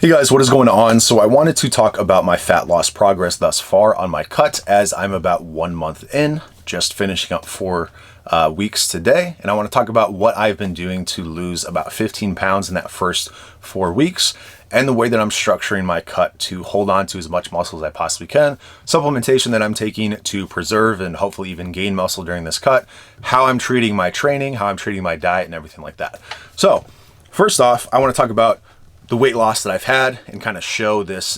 Hey guys, what is going on? So I wanted to talk about my fat loss progress thus far on my cut, as I'm about 1 month in, just finishing up 4 weeks today. And I want to talk about what I've been doing to lose about 15 pounds in that first 4 weeks, and the way that I'm structuring my cut to hold on to as much muscle as I possibly can, supplementation that I'm taking to preserve and hopefully even gain muscle during this cut, how I'm treating my training, how I'm treating my diet, and everything like that. So first off, I want to talk about the weight loss that I've had and kind of show this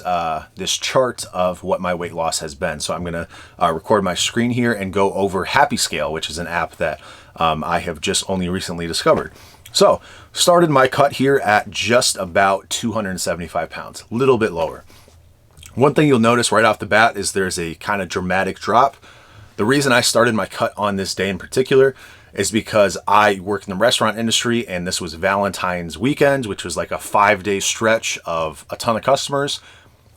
this chart of what my weight loss has been. So I'm going to record my screen here and go over Happy Scale, which is an app that I have just only recently discovered. So started my cut here at just about 275 pounds, a little bit lower. One thing you'll notice right off the bat is there's a kind of dramatic drop. The reason I started my cut on this day in particular is because I work in the restaurant industry, and this was Valentine's weekend, which was like a 5-day stretch of a ton of customers.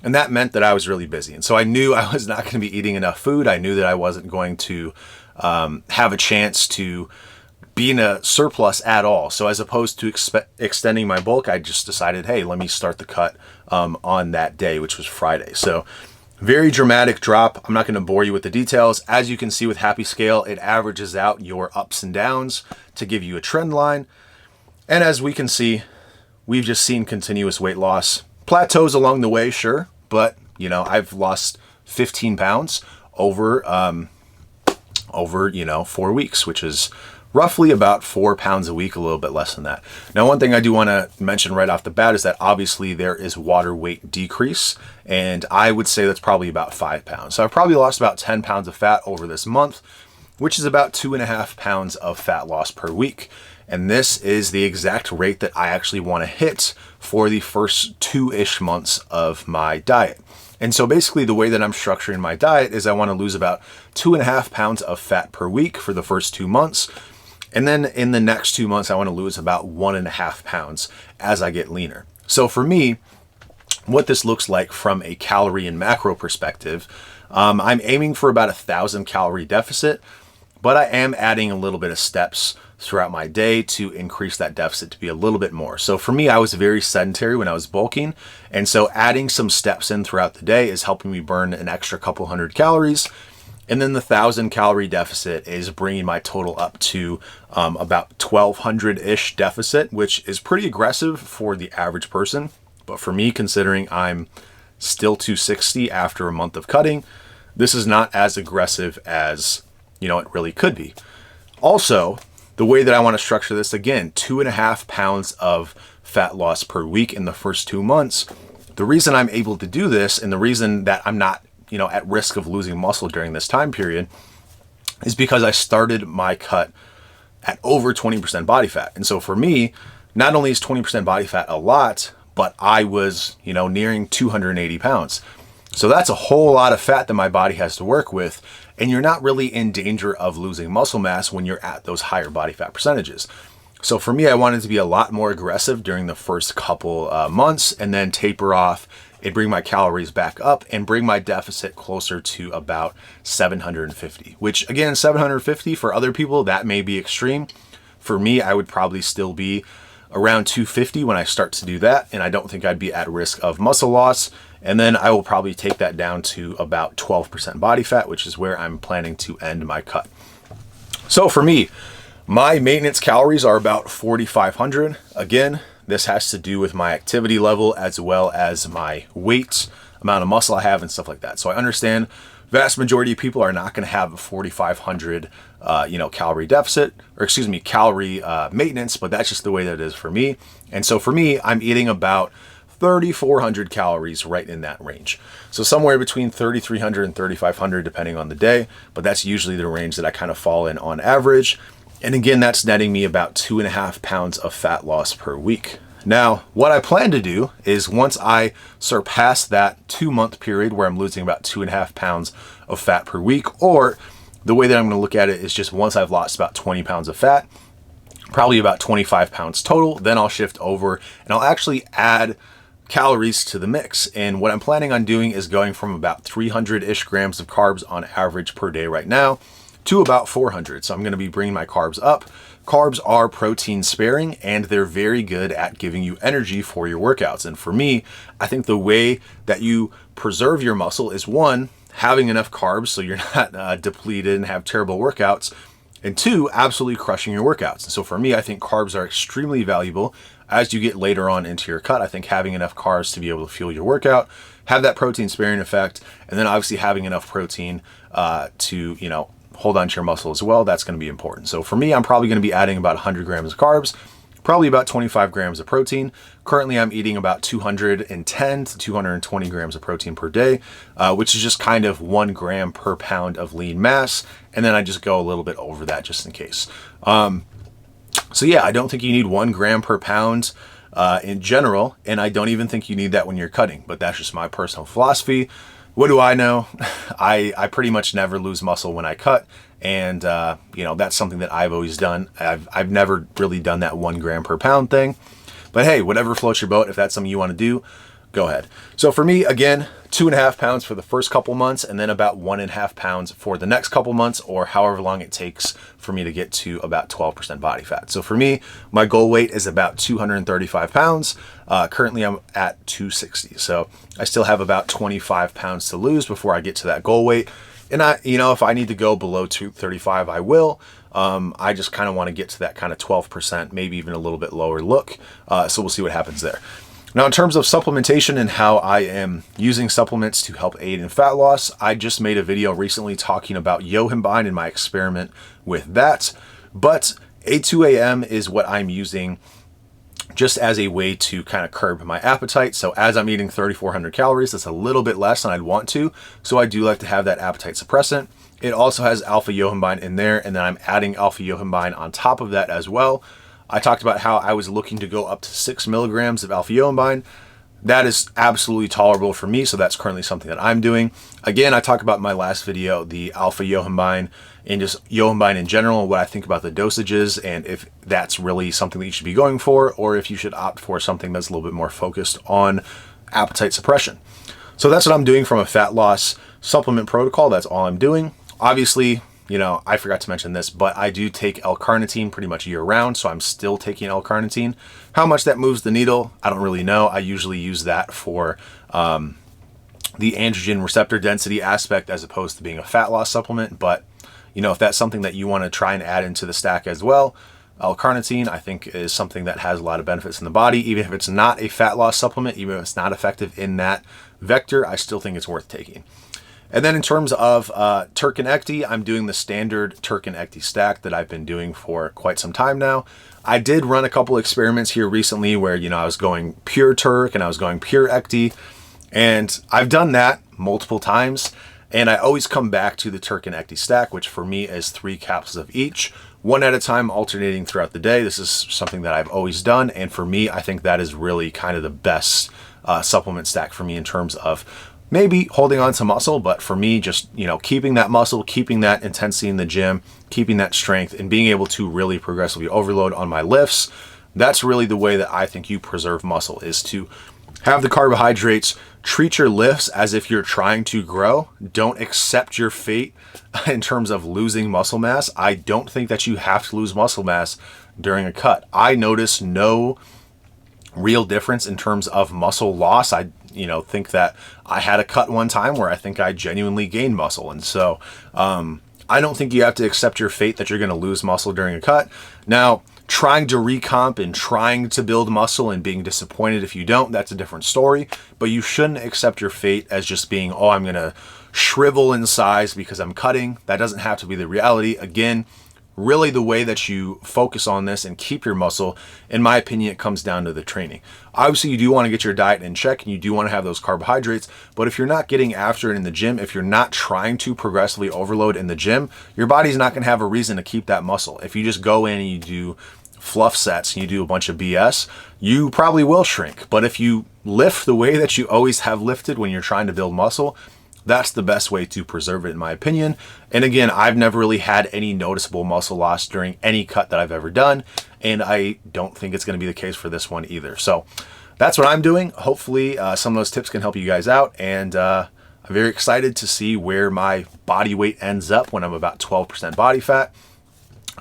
And that meant that I was really busy. And so I knew I was not going to be eating enough food. I knew that I wasn't going to have a chance to be in a surplus at all. So as opposed to extending my bulk, I just decided, hey, let me start the cut on that day, which was Friday. So very dramatic drop. I'm not going to bore you with the details. As you can see with Happy Scale, it averages out your ups and downs to give you a trend line. And as we can see, we've just seen continuous weight loss. Plateaus along the way, sure, but you know, I've lost 15 pounds over 4 weeks, which is roughly about 4 pounds a week, a little bit less than that. Now, one thing I do want to mention right off the bat is that obviously there is water weight decrease, and I would say that's probably about 5 pounds. So I've probably lost about 10 pounds of fat over this month, which is about 2.5 pounds of fat loss per week. And this is the exact rate that I actually want to hit for the first 2-ish months of my diet. And so basically the way that I'm structuring my diet is I want to lose about 2.5 pounds of fat per week for the first 2 months. And then in the next 2 months, I want to lose about 1.5 pounds as I get leaner. So for me, what this looks like from a calorie and macro perspective, I'm aiming for about 1,000 calorie deficit, but I am adding a little bit of steps throughout my day to increase that deficit to be a little bit more. So for me, I was very sedentary when I was bulking. And so adding some steps in throughout the day is helping me burn an extra couple hundred calories. And then the 1,000 calorie deficit is bringing my total up to about 1,200-ish deficit, which is pretty aggressive for the average person. But for me, considering I'm still 260 after a month of cutting, this is not as aggressive as, you know, it really could be. Also, the way that I want to structure this, again, 2.5 pounds of fat loss per week in the first 2 months. The reason I'm able to do this, and the reason that I'm not at risk of losing muscle during this time period, is because I started my cut at over 20% body fat. And so for me, not only is 20% body fat a lot, but I was, nearing 280 pounds. So that's a whole lot of fat that my body has to work with. And you're not really in danger of losing muscle mass when you're at those higher body fat percentages. So for me, I wanted to be a lot more aggressive during the first couple months, and then taper off and bring my calories back up and bring my deficit closer to about 750, which again, 750 for other people, that may be extreme. For me, I would probably still be around 250 when I start to do that. And I don't think I'd be at risk of muscle loss. And then I will probably take that down to about 12% body fat, which is where I'm planning to end my cut. So for me, my maintenance calories are about 4,500. Again, this has to do with my activity level as well as my weight, amount of muscle I have, and stuff like that. So I understand vast majority of people are not going to have a 4,500, calorie deficit, or calorie maintenance, but that's just the way that it is for me. And so for me, I'm eating about 3,400 calories, right in that range. So somewhere between 3,300 and 3,500, depending on the day, but that's usually the range that I kind of fall in on average. And again, that's netting me about 2.5 pounds of fat loss per week. Now, what I plan to do is once I surpass that 2-month period where I'm losing about 2.5 pounds of fat per week, or the way that I'm going to look at it is just once I've lost about 20 pounds of fat, probably about 25 pounds total, then I'll shift over and I'll actually add calories to the mix. And what I'm planning on doing is going from about 300-ish grams of carbs on average per day right now to about 400. So I'm going to be bringing my carbs up. Carbs are protein sparing and they're very good at giving you energy for your workouts. And for me, I think the way that you preserve your muscle is one, having enough carbs so you're not depleted and have terrible workouts. And two, absolutely crushing your workouts. And so for me, I think carbs are extremely valuable as you get later on into your cut. I think having enough carbs to be able to fuel your workout, have that protein sparing effect, and then obviously having enough protein to, hold on to your muscle as well, that's going to be important. So for me, I'm probably going to be adding about 100 grams of carbs, probably about 25 grams of protein. Currently, I'm eating about 210 to 220 grams of protein per day, which is just kind of 1 gram per pound of lean mass. And then I just go a little bit over that just in case. So yeah, I don't think you need 1 gram per pound in general. And I don't even think you need that when you're cutting, but that's just my personal philosophy. What do I know? I pretty much never lose muscle when I cut. And, that's something that I've always done. I've never really done that 1 gram per pound thing. But hey, whatever floats your boat, if that's something you want to do, go ahead. So for me, again, 2.5 pounds for the first couple months, and then about 1.5 pounds for the next couple months, or however long it takes for me to get to about 12% body fat. So for me, my goal weight is about 235 pounds. Currently I'm at 260. So I still have about 25 pounds to lose before I get to that goal weight. And if I need to go below 235, I will. I just kind of want to get to that kind of 12%, maybe even a little bit lower look. So we'll see what happens there. Now, in terms of supplementation and how I am using supplements to help aid in fat loss, I just made a video recently talking about yohimbine and my experiment with that. But A2AM is what I'm using just as a way to kind of curb my appetite. So as I'm eating 3,400 calories, that's a little bit less than I'd want to. So I do like to have that appetite suppressant. It also has alpha yohimbine in there, and then I'm adding alpha yohimbine on top of that as well. I talked about how I was looking to go up to 6 milligrams of alpha yohimbine. That is absolutely tolerable for me, so that's currently something that I'm doing. Again, I talked about in my last video the alpha yohimbine and just yohimbine in general, and what I think about the dosages, and if that's really something that you should be going for, or if you should opt for something that's a little bit more focused on appetite suppression. So that's what I'm doing from a fat loss supplement protocol. That's all I'm doing. Obviously, I forgot to mention this, but I do take L-carnitine pretty much year round, so I'm still taking L-carnitine. How much that moves the needle, I don't really know. I usually use that for the androgen receptor density aspect as opposed to being a fat loss supplement. But, if that's something that you want to try and add into the stack as well, L-carnitine, I think, is something that has a lot of benefits in the body. Even if it's not a fat loss supplement, even if it's not effective in that vector, I still think it's worth taking. And then in terms of Turk and Ecti, I'm doing the standard Turk and Ecti stack that I've been doing for quite some time now. I did run a couple experiments here recently where, I was going pure Turk and I was going pure Ecti. And I've done that multiple times. And I always come back to the Turk and Ecti stack, which for me is 3 capsules of each, 1 at a time, alternating throughout the day. This is something that I've always done. And for me, I think that is really kind of the best supplement stack for me in terms of maybe holding on to muscle, but for me, just, keeping that muscle, keeping that intensity in the gym, keeping that strength, and being able to really progressively overload on my lifts. That's really the way that I think you preserve muscle, is to have the carbohydrates, treat your lifts as if you're trying to grow. Don't accept your fate in terms of losing muscle mass. I don't think that you have to lose muscle mass during a cut. I notice no real difference in terms of muscle loss. I think that I had a cut one time where I think I genuinely gained muscle. And so I don't think you have to accept your fate that you're going to lose muscle during a cut. Now, trying to recomp and trying to build muscle and being disappointed if you don't, that's a different story. But you shouldn't accept your fate as just being, I'm going to shrivel in size because I'm cutting. That doesn't have to be the reality. Again, really the way that you focus on this and keep your muscle, in my opinion, it comes down to the training. Obviously, you do want to get your diet in check and you do want to have those carbohydrates, but if you're not getting after it in the gym, if you're not trying to progressively overload in the gym, your body's not going to have a reason to keep that muscle. If you just go in and you do fluff sets and you do a bunch of BS, you probably will shrink. But if you lift the way that you always have lifted when you're trying to build muscle, that's the best way to preserve it, in my opinion. And again, I've never really had any noticeable muscle loss during any cut that I've ever done. And I don't think it's going to be the case for this one either. So that's what I'm doing. Hopefully some of those tips can help you guys out. And I'm very excited to see where my body weight ends up when I'm about 12% body fat.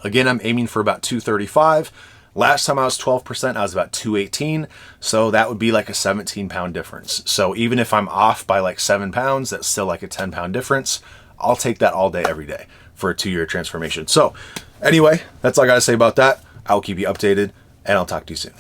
Again, I'm aiming for about 235. Last time I was 12%, I was about 218. So that would be like a 17-pound difference. So even if I'm off by like 7 pounds, that's still like a 10-pound difference. I'll take that all day, every day for a 2-year transformation. So anyway, that's all I got to say about that. I'll keep you updated, and I'll talk to you soon.